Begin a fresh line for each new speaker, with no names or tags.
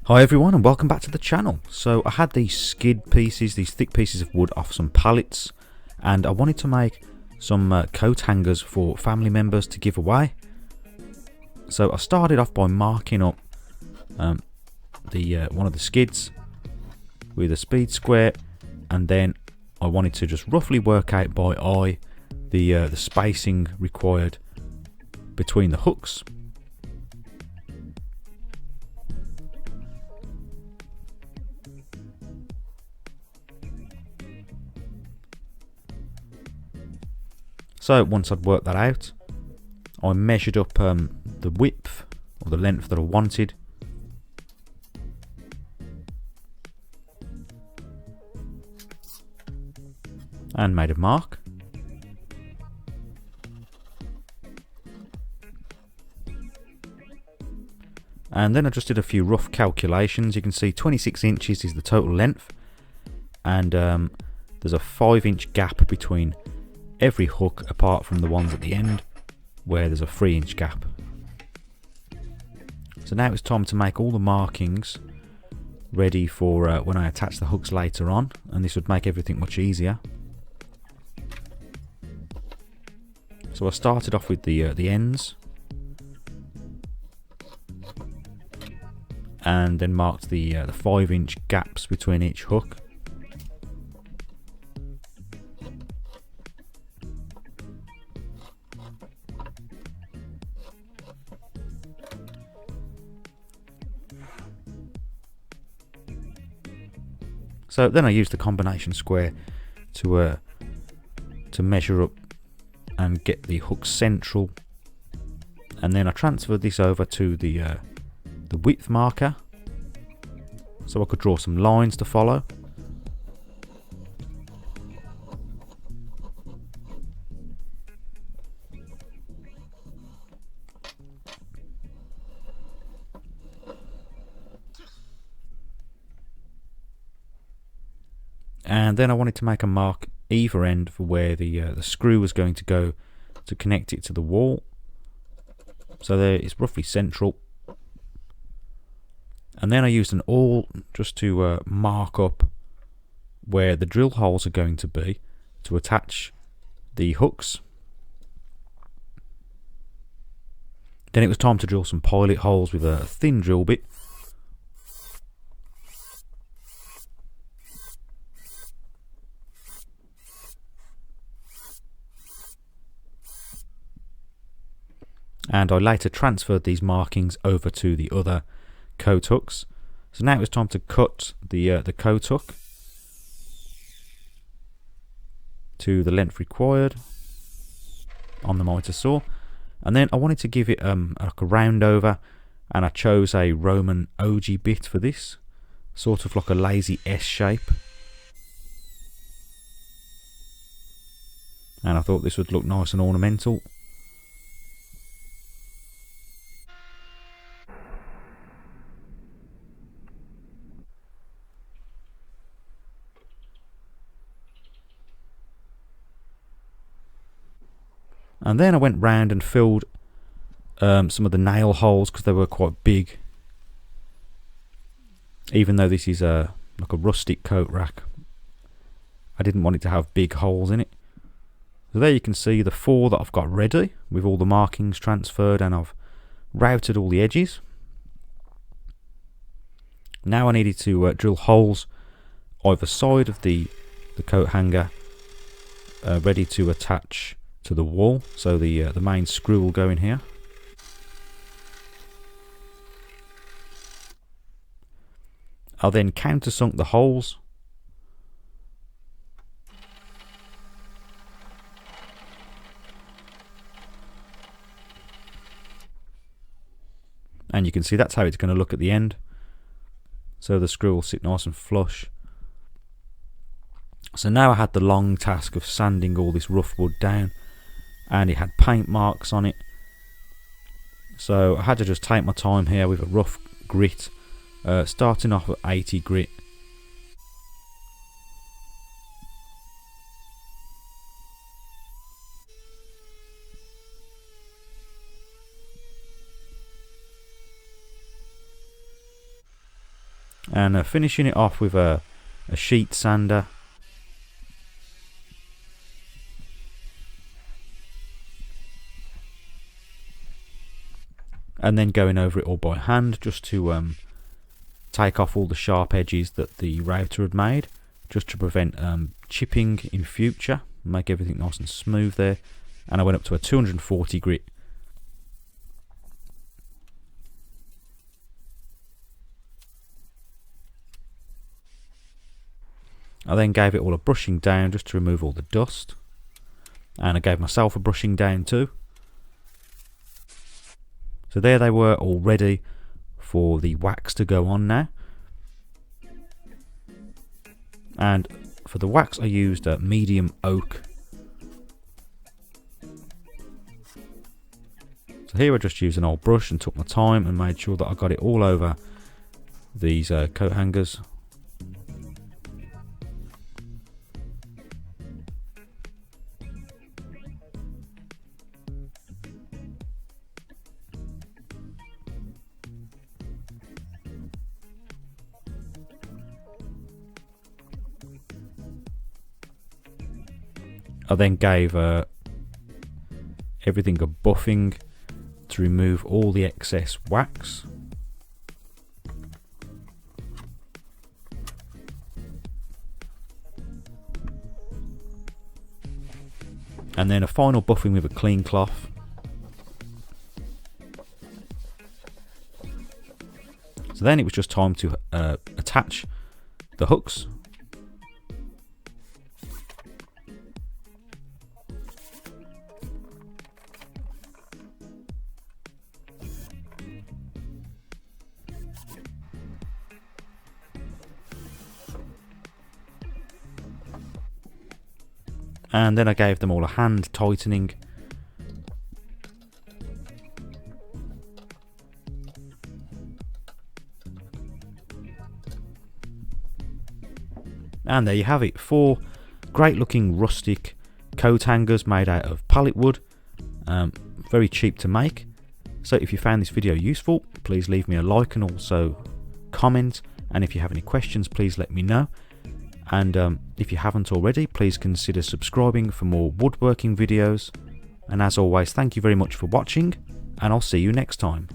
Hi everyone and welcome back to the channel. So I had these skid pieces, these thick pieces of wood off some pallets, and I wanted to make some coat hangers for family members to give away. So I started off by marking up one of the skids with a speed square, and then I wanted to just roughly work out by eye the spacing required between the hooks. So once I'd worked that out, I measured up the width or the length that I wanted, and made a mark. And then I just did a few rough calculations. You can see 26 inches is the total length, and there's a 5-inch gap between every hook apart from the ones at the end where there's a 3-inch gap. So now it's time to make all the markings ready for when I attach the hooks later on, and this would make everything much easier. So I started off with the ends, and then marked the 5-inch gaps between each hook. So then I used the combination square to measure up and get the hook central, and then I transferred this over to the width marker so I could draw some lines to follow. And then I wanted to make a mark either end for where the screw was going to go to connect it to the wall. So there it's roughly central. And then I used an awl just to mark up where the drill holes are going to be to attach the hooks. Then it was time to drill some pilot holes with a thin drill bit. And I later transferred these markings over to the other coat hooks. So now it was time to cut the coat hook to the length required on the miter saw, and then I wanted to give it like a round over, and I chose a Roman ogee bit for this, sort of like a lazy S shape, and I thought this would look nice and ornamental. And then I went round and filled some of the nail holes because they were quite big. Even though this is like a rustic coat rack, I didn't want it to have big holes in it. So there you can see the 4 that I've got ready with all the markings transferred, and I've routed all the edges. Now I needed to drill holes either side of the coat hanger, ready to attach to the wall. So the main screw will go in here. I'll then countersunk the holes, and you can see that's how it's going to look at the end. So the screw will sit nice and flush. So now I had the long task of sanding all this rough wood down, and it had paint marks on it. So I had to just take my time here with a rough grit, starting off at 80 grit. and finishing it off with a sheet sander. And then going over it all by hand just to take off all the sharp edges that the router had made, just to prevent chipping in future, make everything nice and smooth there. And I went up to a 240 grit. I then gave it all a brushing down just to remove all the dust, and I gave myself a brushing down too. So there they were, all ready for the wax to go on now. And for the wax I used a medium oak. So here I just used an old brush and took my time and made sure that I got it all over these coat hangers. I then gave everything a buffing to remove all the excess wax. And then a final buffing with a clean cloth. So then it was just time to attach the hooks. And then I gave them all a hand tightening. And there you have it, 4 great looking rustic coat hangers made out of pallet wood. Very cheap to make. So if you found this video useful, please leave me a like and also comment. And if you have any questions, please let me know. And if you haven't already, please consider subscribing for more woodworking videos. And as always, thank you very much for watching, and I'll see you next time.